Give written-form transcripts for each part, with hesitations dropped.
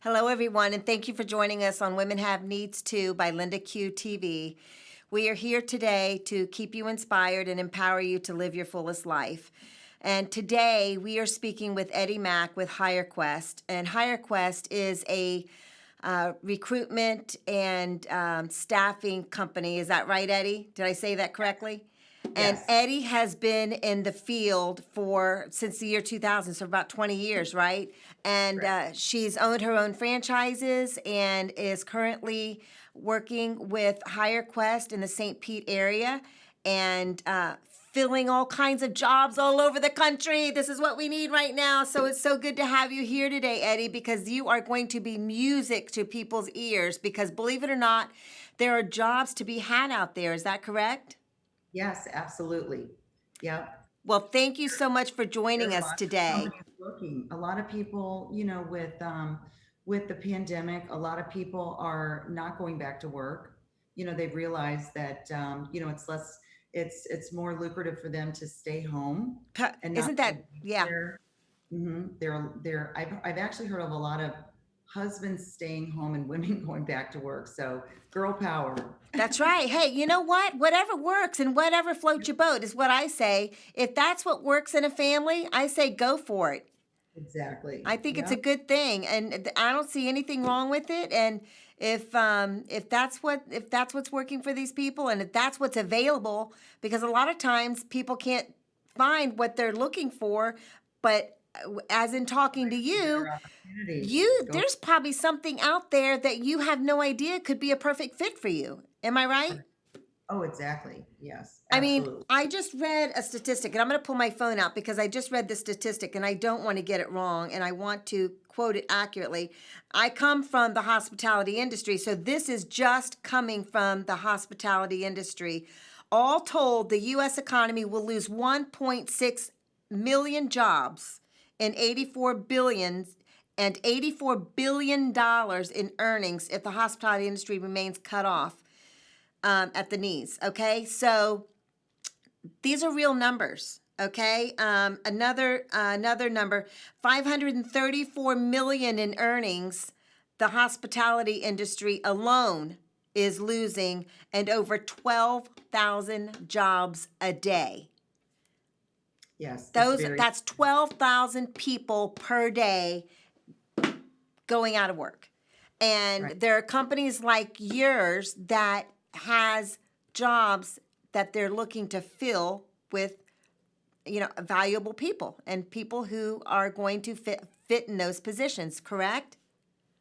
Hello, everyone, and thank you for joining us on Women Have Needs Too by LindaQ TV. We are here today to keep you inspired and empower you to live your fullest life. And today we are speaking with Eddi Mack with HireQuest. And HireQuest is a recruitment and staffing company. Is that right, Eddi? Did I say that correctly? And Yes, Eddi has been in the field since the year 2000, so about 20 years, right? And correct. she's owned her own franchises and is currently working with HireQuest in the St. Pete area and filling all kinds of jobs all over the country. This is what we need right now. So it's so good to have you here today, Eddi, because you are going to be music to people's ears. Because believe it or not, there are jobs to be had out there. Is that correct? Yes, absolutely. Yep. Well, thank you so much for There joining are us lots of today. companies looking. A lot of people, with the pandemic, a lot of people are not going back to work. They've realized that it's more lucrative for them to stay home and not Isn't be that, yeah, there. I've actually heard of a lot of husbands staying home and women going back to work. So girl power. that's right. Hey, you know what? Whatever works and whatever floats your boat is what I say. If that's what works in a family, I say go for it. Exactly. I think it's a Yep. good thing, and I don't see anything wrong with it. And if that's what's working for these people, and if that's what's available, because a lot of times people can't find what they're looking for, but as in talking to Better you, opportunities. you Go there's probably something out there that you have no idea could be a perfect fit for you. Am I right? Oh, exactly. Yes, I mean, absolutely. I just read a statistic, and I'm going to pull my phone out because I just read the statistic and I don't want to get it wrong and I want to quote it accurately. I come from the hospitality industry, so this is just coming from the hospitality industry. All told, the U.S. economy will lose 1.6 million jobs and 84 billion dollars in earnings if the hospitality industry remains cut off at the knees. Okay, so these are real numbers. Okay, another number: 534 million in earnings. The hospitality industry alone is losing, and over 12,000 jobs a day. Yes, it's Those very that's 12,000 people per day going out of work. And right. there are companies like yours that has jobs that they're looking to fill with valuable people and people who are going to fit in those positions, correct?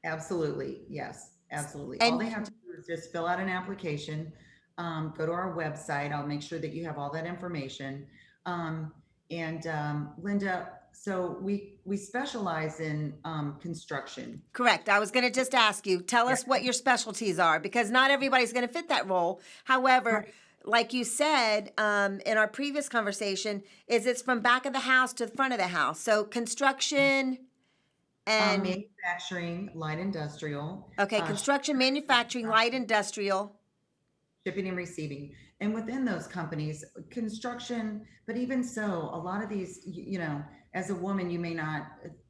Absolutely. Yes, absolutely. All they And have to do is just fill out an application, go to our website. I'll make sure that you have all that information. Linda, so we specialize in construction. correct. I was going to just ask you, tell Yeah. us what your specialties are because not everybody's going to fit that role. However, Right. like you said in our previous conversation, is it's from back of the house to the front of the house. So construction and Manufacturing, light industrial, okay, construction, manufacturing, light industrial. shipping and receiving. And within those companies, construction, but even so, a lot of these, as a woman, you may not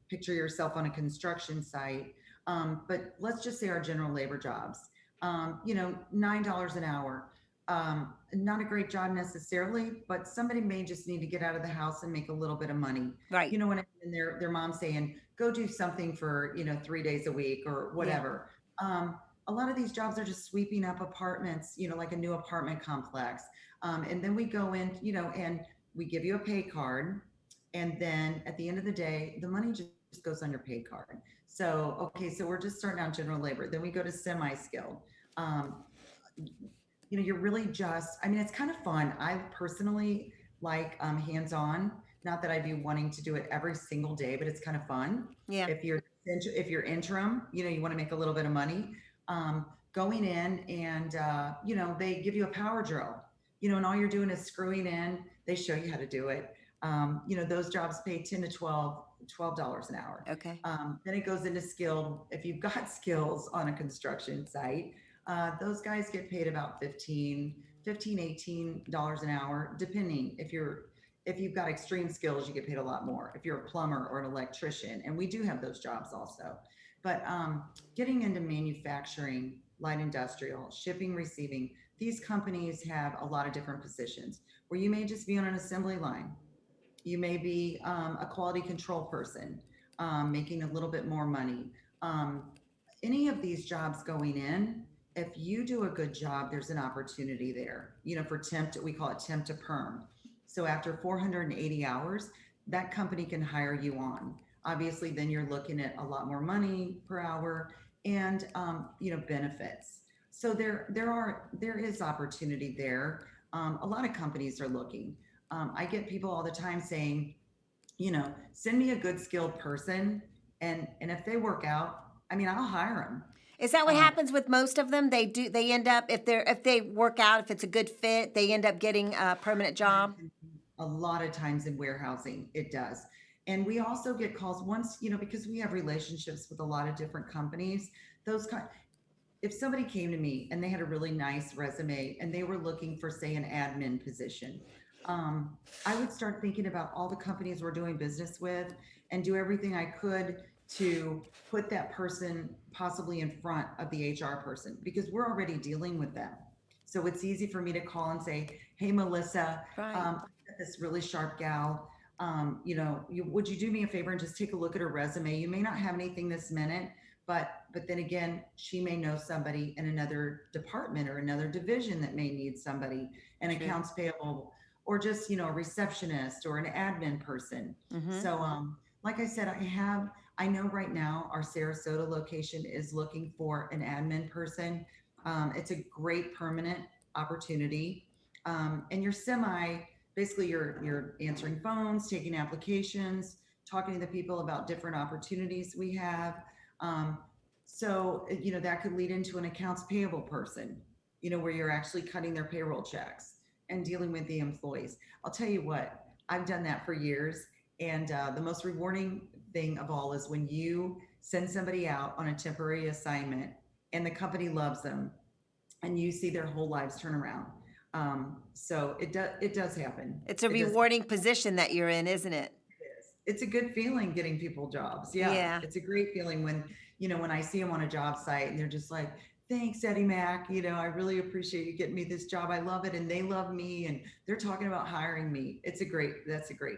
picture yourself on a construction site. But let's just say our general labor jobs, $9 an hour. Not a great job necessarily, but somebody may just need to get out of the house and make a little bit of money. Right. When their mom saying, go do something for, 3 days a week or Yeah. whatever. A lot of these jobs are just sweeping up apartments, like a new apartment complex. And then we go in, and we give you a pay card. And then at the end of the day, the money just goes on your pay card. So, okay, so we're just starting out general labor. Then we go to semi-skilled. Um, you're really it's kind of fun. I personally like hands-on. Not that I'd be wanting to do it every single day, but it's kind of fun. Yeah. If you're interim, you want to make a little bit of money. Going in and they give you a power drill, and all you're doing is screwing in. They show you how to do it. Those jobs pay 10 to $12 an hour. Okay. Then it goes into skilled. If you've got skills on a construction site, those guys get paid about 15, $18 an hour, depending. If you've got extreme skills, you get paid a lot more. If you're a plumber or an electrician, and we do have those jobs also. But getting into manufacturing, light industrial, shipping, receiving, these companies have a lot of different positions where you may just be on an assembly line. You may be a quality control person, making a little bit more money. Um, any of these jobs going in, if you do a good job, there's an opportunity there. For temp, we call it temp to perm. So after 480 hours, that company can hire you on. Obviously, then you're looking at a lot more money per hour and benefits. So there is opportunity there. A lot of companies are looking. I get people all the time saying, send me a good skilled person, and if they work out, I mean, I'll hire them. Is that what Um, happens with most of them? They end up, if they work out, if it's a good fit, they end up getting a permanent job? a lot of times in warehousing, it does. And we also get calls once, because we have relationships with a lot of different companies. Those if somebody came to me and they had a really nice resume and they were looking for, say, an admin position, I would start thinking about all the companies we're doing business with and do everything I could to put that person possibly in front of the HR person because we're already dealing with them. So it's easy for me to call and say, "Hey, Melissa, Right. I've got this really sharp gal. Would you do me a favor and just take a look at her resume? You may not have anything this minute, but then again, she may know somebody in another department or another division that may need somebody, an True. accounts payable, or just a receptionist or an admin person." Mm-hmm. So like I said, I know right now our Sarasota location is looking for an admin person. It's a great permanent opportunity. And you're basically you're answering phones, taking applications, talking to the people about different opportunities we have. um, so that could lead into an accounts payable person, where you're actually cutting their payroll checks and dealing with the employees. I'll tell you what, I've done that for years, and the most rewarding thing of all is when you send somebody out on a temporary assignment and the company loves them and you see their whole lives turn around. So it does happen. It's a It does. rewarding position that you're in, isn't it? It's a good feeling getting people jobs. Yeah, Yeah. it's a great feeling when I see them on a job site and they're just like, "Thanks, Eddi Mack. I really appreciate you getting me this job. I love it, and they love me, and they're talking about hiring me." That's a great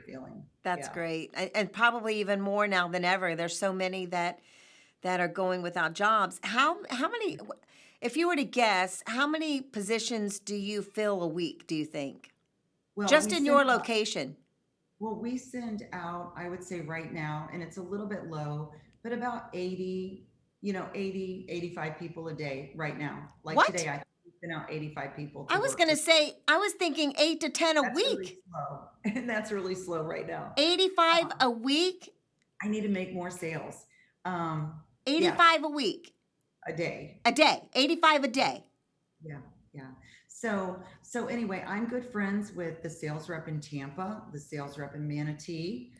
feeling. That's Yeah. great. And probably even more now than ever. There's so many that are going without jobs. How many, if you were to guess, how many positions do you fill a week, do you think? Well, Just in your location. we send out, I would say right now, and it's a little bit low, but about 80, 85 people a day right now. Like What? today, I sent out 85 people I to was work. going to say, I was thinking 8 to 10 a That's really week. slow. And that's really slow right now. 85 Um, a week? I need to make more sales. Yeah, 85 a week. a day. A day. 85 a day. Yeah, yeah. So anyway, I'm good friends with the sales rep in Tampa, the sales rep in Manatee.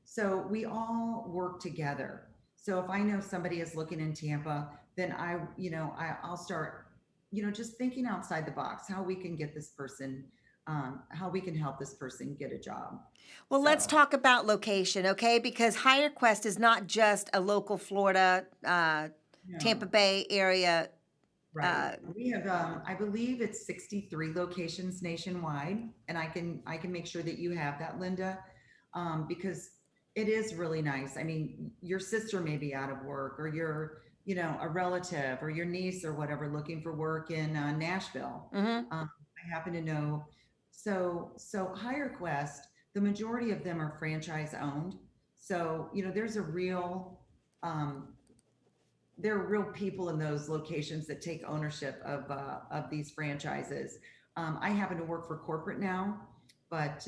So we all work together. So if I know somebody is looking in Tampa, then I'll start, just thinking outside the box, how we can get this person, how we can help this person get a job. Well, let's So. talk about location, okay? Because HireQuest is not just a local Florida, Tampa No. Bay area. Right. We have, I believe it's 63 locations nationwide, and I can make sure that you have that, Linda, because it is really nice. I mean, your sister may be out of work, or a relative, or your niece or whatever looking for work in Nashville. Mm-hmm. I happen to know. So HireQuest, the majority of them are franchise owned. So, um, there are real people in those locations that take ownership of these franchises. I happen to work for corporate now, but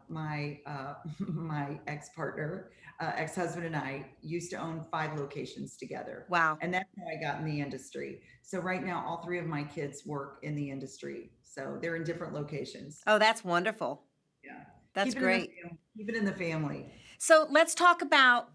my my ex partner, ex husband, and I used to own 5 locations together, Wow. and that's how I got in the industry. So right now, all 3 of my kids work in the industry, so they're in different locations. Oh, that's wonderful. Yeah, That's great. keep it in the family. So let's talk about,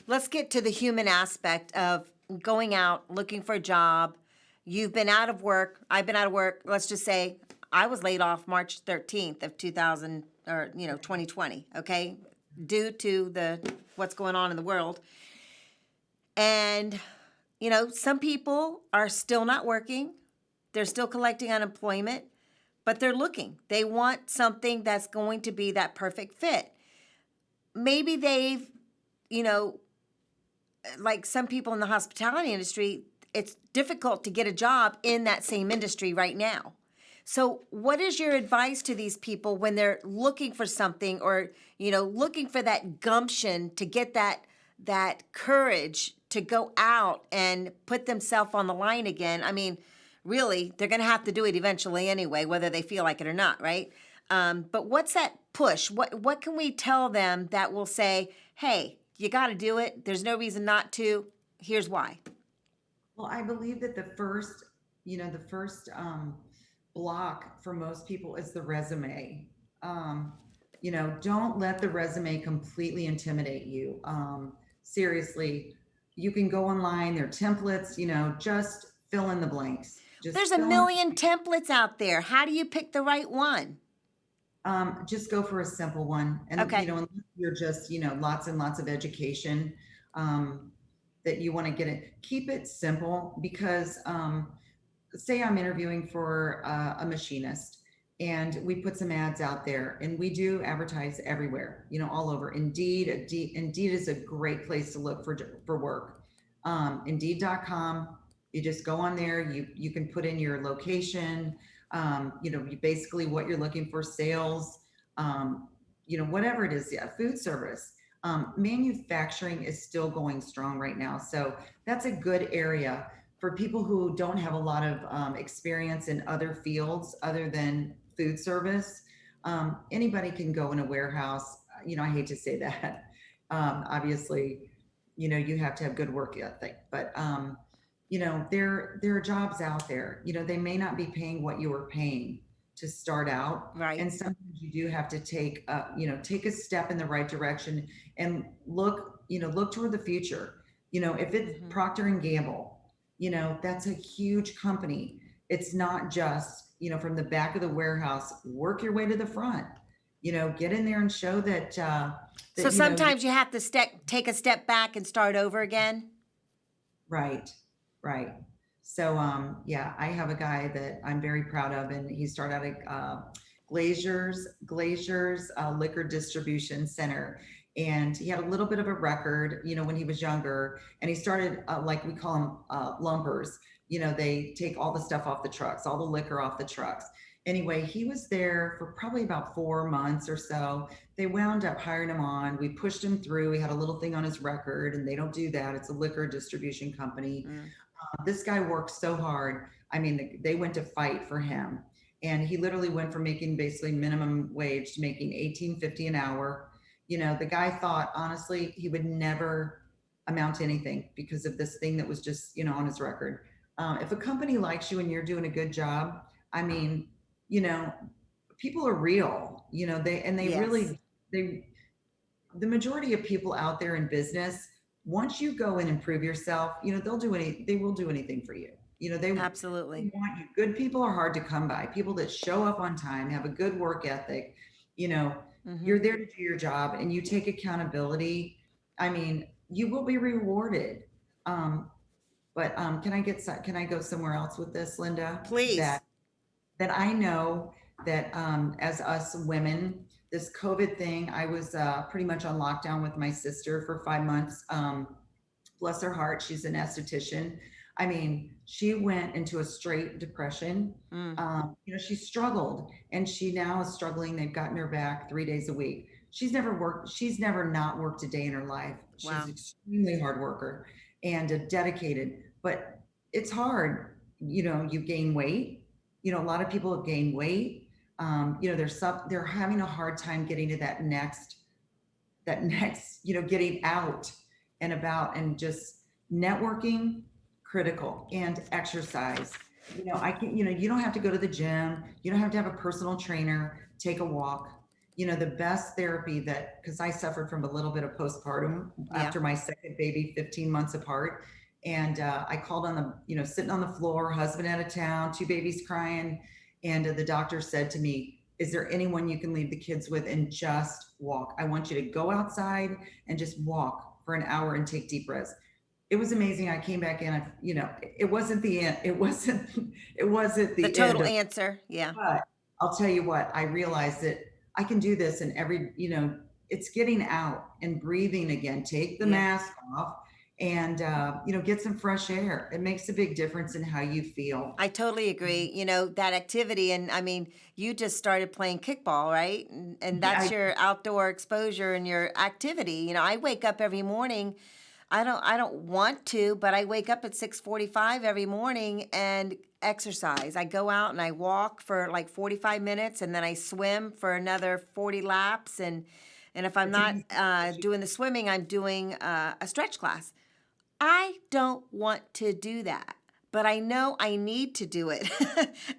let's get to the human aspect of going out, looking for a job. You've been out of work. I've been out of work. Let's just say I was laid off March 13th of 2020, okay? due to what's going on in the world. And, some people are still not working. They're still collecting unemployment, but they're looking. They want something that's going to be that perfect fit. Maybe they've, you know, like some people in the hospitality industry, it's difficult to get a job in that same industry right now. So, what is your advice to these people when they're looking for something, or looking for that gumption to get that courage to go out and put themselves on the line again? I mean, really, they're going to have to do it eventually anyway, whether they feel like it or not, right? But what's that push? What can we tell them that will say, "Hey, you got to do it. There's no reason not to. Here's why." Well, I believe that the first block for most people is the resume. Um, don't let the resume completely intimidate you. Seriously, you can go online, there are templates, just fill in the blanks. Just There's a fill in, million templates out there. How do you pick the right one? just go for a simple one. And, Okay. unless you're just, lots and lots of education, um, that you want to get it, keep it simple because, say I'm interviewing for a machinist and we put some ads out there and we do advertise everywhere, all over. Indeed is a great place to look for work. Indeed.com, you just go on there, you can put in your location, you basically what you're looking for, sales, whatever it is, yeah, food service. Manufacturing is still going strong right now. So that's a good area for people who don't have a lot of experience in other fields other than food service. Anybody can go in a warehouse. I hate to say that. Obviously, you have to have good work ethic, but there are jobs out there. They may not be paying what you were paying to start out, Right. and sometimes you do have to take a step in the right direction and look toward the future. If it's Mm-hmm. Procter and Gamble, that's a huge company. It's not just, from the back of the warehouse, work your way to the front, get in there and show that, So you sometimes you have to take a step back and start over again. right, right. So, yeah, I have a guy that I'm very proud of, and he started out at Glazier's Liquor Distribution Center, and he had a little bit of a record, when he was younger, and he started like we call them lumpers. They take all the stuff off the trucks, all the liquor off the trucks. Anyway, he was there for probably about 4 months or so. They wound up hiring him on. We pushed him through. He had a little thing on his record, and they don't do that. It's a liquor distribution company. Mm. This guy worked so hard. I mean, they went to fight for him, and he literally went from making basically minimum wage to making 18.50 an hour. The guy thought honestly he would never amount to anything because of this thing that was just on his record. If a company likes you and you're doing a good job, I mean, you know, people are real. They Yes. really they the majority of people out there in business, once you go in and prove yourself, they will do anything for you. They Absolutely. want you. Good people are hard to come by. People that show up on time, have a good work ethic, you know, Mm-hmm. you're there to do your job and you take accountability. I mean, you will be rewarded. Um, but can I go somewhere else with this, Linda? Please. That I know that as us women, this COVID thing, I was pretty much on lockdown with my sister for 5 months. Bless her heart, she's an esthetician. I mean, she went into a straight depression. Mm. She struggled and she now is struggling. They've gotten her back 3 days a week. She's never not worked a day in her life. She's Wow. extremely hard worker and dedicated, but it's hard. You gain weight. A lot of people have gained weight. They're having a hard time getting to that next, getting out and about and just networking, critical, and exercise. You don't have to go to the gym. You don't have to have a personal trainer. Take a walk. The best therapy because I suffered from a little bit of postpartum Yeah. after my second baby, 15 months apart. And I called on sitting on the floor, husband out of town, two babies crying. And the doctor said to me, is there anyone you can leave the kids with and just walk? I want you to go outside and just walk for an hour and take deep breaths. It was amazing. I came back in, it wasn't the end. It wasn't The the end total of, answer. Yeah. but I'll tell you what, I realized that I can do this and it's getting out and breathing again. Take the Yeah. mask off and, get some fresh air. It makes a big difference in how you feel. I totally agree. That activity, and I mean, you just started playing kickball, right? And Yeah, that's your outdoor exposure and your activity. I wake up every morning. I don't want to, but I wake up at 6:45 every morning and exercise. I go out and I walk for like 45 minutes, and then I swim for another 40 laps, and if I'm it's not easy. doing the swimming, I'm doing a stretch class. I don't want to do that, but I know I need to do it.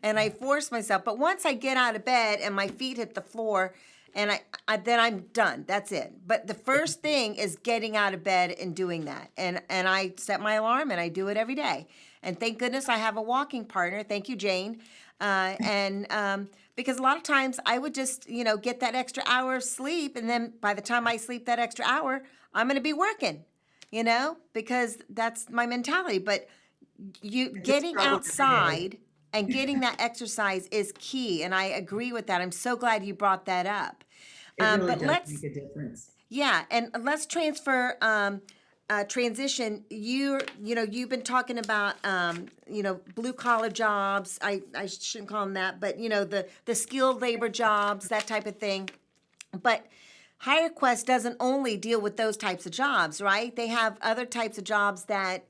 And I force myself. But once I get out of bed and my feet hit the floor, and then I'm done. That's it. But the first thing is getting out of bed and doing that. And I set my alarm and I do it every day. And thank goodness I have a walking partner. Thank you, Jane. And because a lot of times I would just, get that extra hour of sleep. And then by the time I sleep that extra hour, I'm going to be working, because that's my mentality. But you It's a getting struggle every outside and getting that exercise is key. And I agree with that. I'm so glad you brought that up. day. It really But does make let's, a difference. yeah, and let's transfer, transition. You've been talking about, blue collar jobs. I shouldn't call them that, but the skilled labor jobs, that type of thing. But HireQuest doesn't only deal with those types of jobs, right? They have other types of jobs that,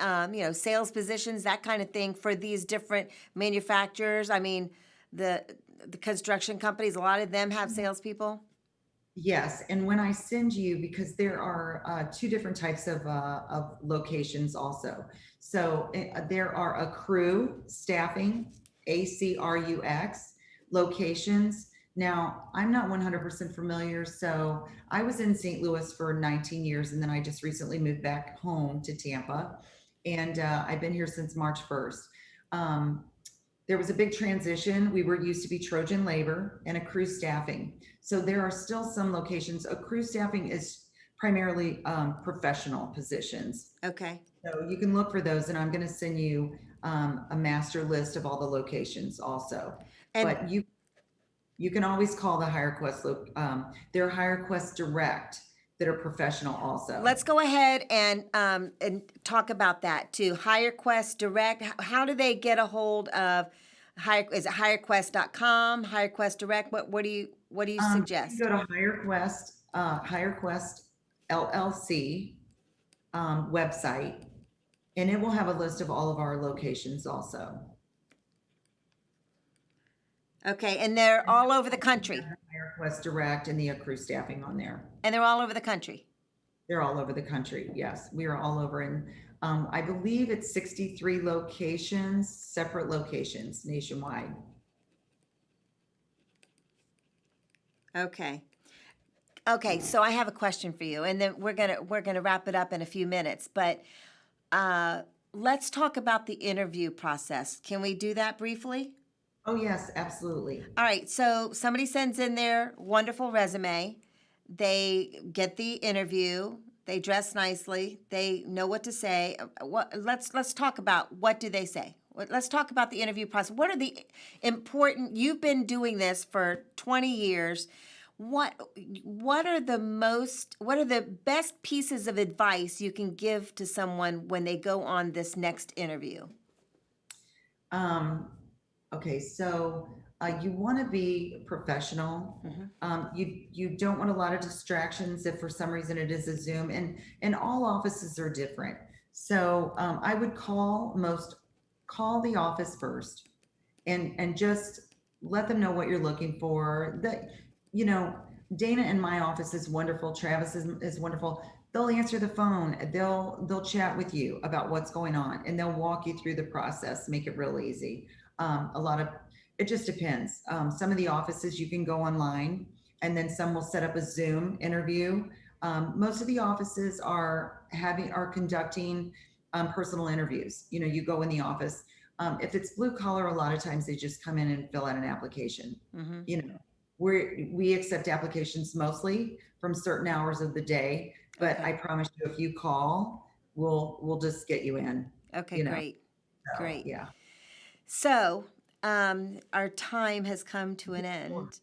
sales positions, that kind of thing for these different manufacturers. I mean, the the construction companies, a lot of them have salespeople. Yes, and when I send you, because there are two different types of locations also. So there are accrue staffing, ACRUX locations. Now, I'm not 100% familiar, so I was in St. Louis for 19 years, and then I just recently moved back home to Tampa, and I've been here since March 1st. Um, there was a big transition. We were used to be Trojan labor and accrue staffing. So there are still some locations. Accrue staffing is primarily professional positions. Okay. So you can look for those, and I'm going to send you a master list of all the locations also. And But you can always call the HireQuest. They're HireQuest Direct that are professional also. let's go ahead and talk about that too. HireQuest Direct. How do they get a hold of Hire? Is it HireQuest.com? HireQuest Direct. What do you You suggest? go to HireQuest LLC website, and it will have a list of all of our locations also. Okay, and they're all over the country. HireQuest Direct and the accrue staffing on there. And they're all over the country. They're all over the country. Yes, we are all over, and I believe it's 63 locations, separate locations nationwide. Okay. Okay, so I have a question for you, and then we're gonna wrap it up in a few minutes. But let's talk about the interview process. Can we do that briefly? Oh yes, absolutely. All right, so somebody sends in their wonderful resume. They get the interview. They dress nicely. They know what to say. Let's talk about what do they say. Let's talk about the interview process. What are the important? You've been doing this for 20 years. What what are the best pieces of advice you can give to someone when they go on this next interview? Um, okay, so you want to be professional. You don't want a lot of distractions if for some reason it is a Zoom, and all offices are different. So I would call the office first and just let them know what you're looking for. That you know, Dana in my office is wonderful. Travis is wonderful. They'll answer the phone. They'll chat with you about what's going on, and they'll walk you through the process. Make it real easy. A lot of it just depends. Some of the offices you can go online, and then some will set up a Zoom interview. Most of the offices are conducting personal interviews. You go in the office. If it's blue collar, a lot of times they just come in and fill out an application. Mm-hmm. You know, we accept applications mostly from certain hours of the day, but I Okay. promise you, if you call, we'll just get you in, Okay, you know, great. so, Great. yeah. So, our time has come to Keep an it short.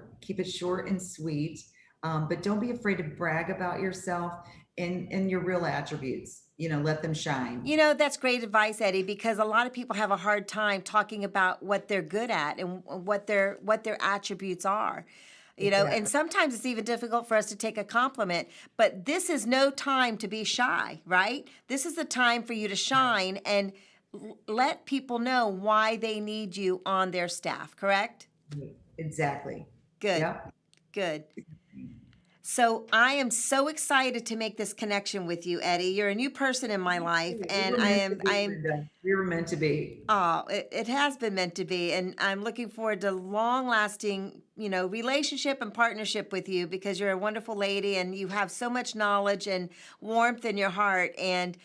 end. Keep it short and sweet. But don't be afraid to brag about yourself and your real attributes, let them shine. You know, that's great advice, Eddie, because a lot of people have a hard time talking about what they're good at and what their attributes are. And Exactly. sometimes it's even difficult for us to take a compliment, but this is no time to be shy, right? This is the time for you to shine and let people know why they need you on their staff, correct? Exactly. Good. Yep. Good. So I am so excited to make this connection with you, Eddie. You're a new person in my life, We and were I meant to am I be, am Linda. We were meant to be. oh, it has been meant to be, and I'm looking forward to long-lasting, relationship and partnership with you because you're a wonderful lady and you have so much knowledge and warmth in your heart, and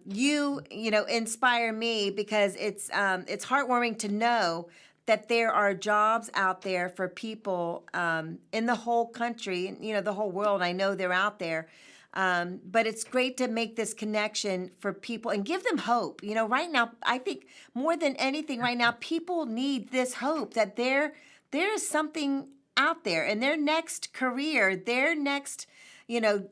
you inspire me because it's heartwarming to know that there are jobs out there for people in the whole country, the whole world. I know they're out there. But it's great to make this connection for people and give them hope. Right now, I think more than anything, right now, people need this hope that there is something out there and their next career, their next,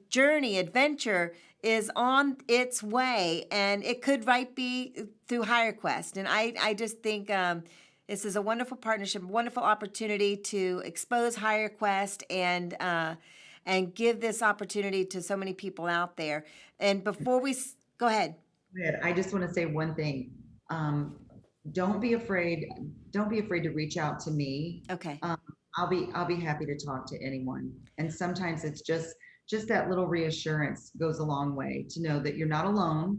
journey, adventure is on its way, and it could be through HireQuest. And I just think this is a wonderful partnership, wonderful opportunity to expose HireQuest and give this opportunity to so many people out there. And before go ahead. Good. I just want to say one thing. Um, don't be afraid. Don't be afraid to reach out to me. Okay. Um, I'll be happy to talk to anyone. And sometimes it's just that little reassurance goes a long way to know that you're not alone.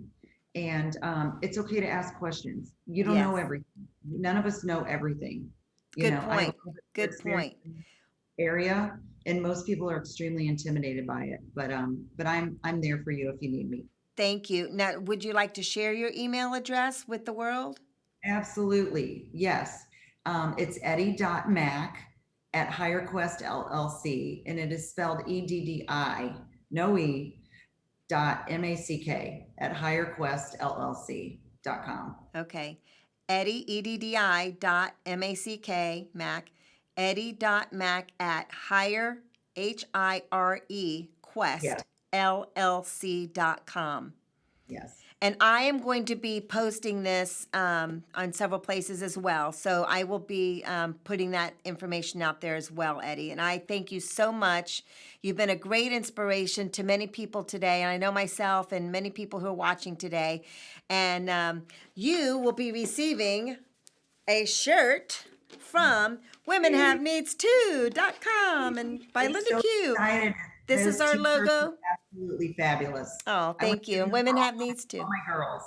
And it's okay to ask questions. You don't know Yes. everything. None of us know everything. Good I have a point. little bit more Good experience point. in this area, and most people are extremely intimidated by it. But I'm there for you if you need me. Thank you. Now, would you like to share your email address with the world? Absolutely. Yes. It's Eddi.Mack at HireQuest LLC, and it is spelled EDDI, no E, .MACK at HireQuestLLC.com. Okay. Eddie, EDDI dot M-A-C-K, Mac, Eddie dot Mac at hire, HIRE, Yes. Quest, LLC.com. Yes. And I am going to be posting this on several places as well. So I will be putting that information out there as well, Eddie. And I thank you so much. You've been a great inspiration to many people today. And I know myself and many people who are watching today. And you will be receiving a shirt from womenhaveneedstoo.com and by I'm Linda so Q. excited. This is Those our t-shirts are logo. absolutely fabulous. Oh, I want thank to you. give And them Women all, Have Needs all Too. my girls.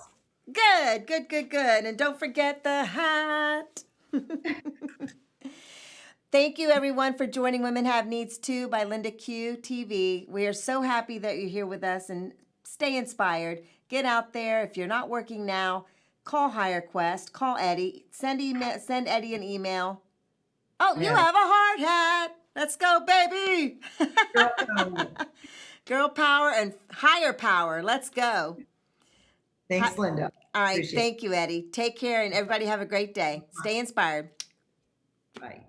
Good, good, good, good. And don't forget the hat. Thank you, everyone, for joining Women Have Needs Too by LindaQ TV. We are so happy that you're here with us and stay inspired. Get out there. If you're not working now, call HireQuest, call Eddie, send Eddie an email. Oh, you Yes. have a hard hat. Let's go, baby. Girl code. Girl power and higher power. Let's go. Thanks, Linda. All right. Appreciate Thank you, Eddie. Take care, and everybody have a great day. Stay inspired. it. Bye.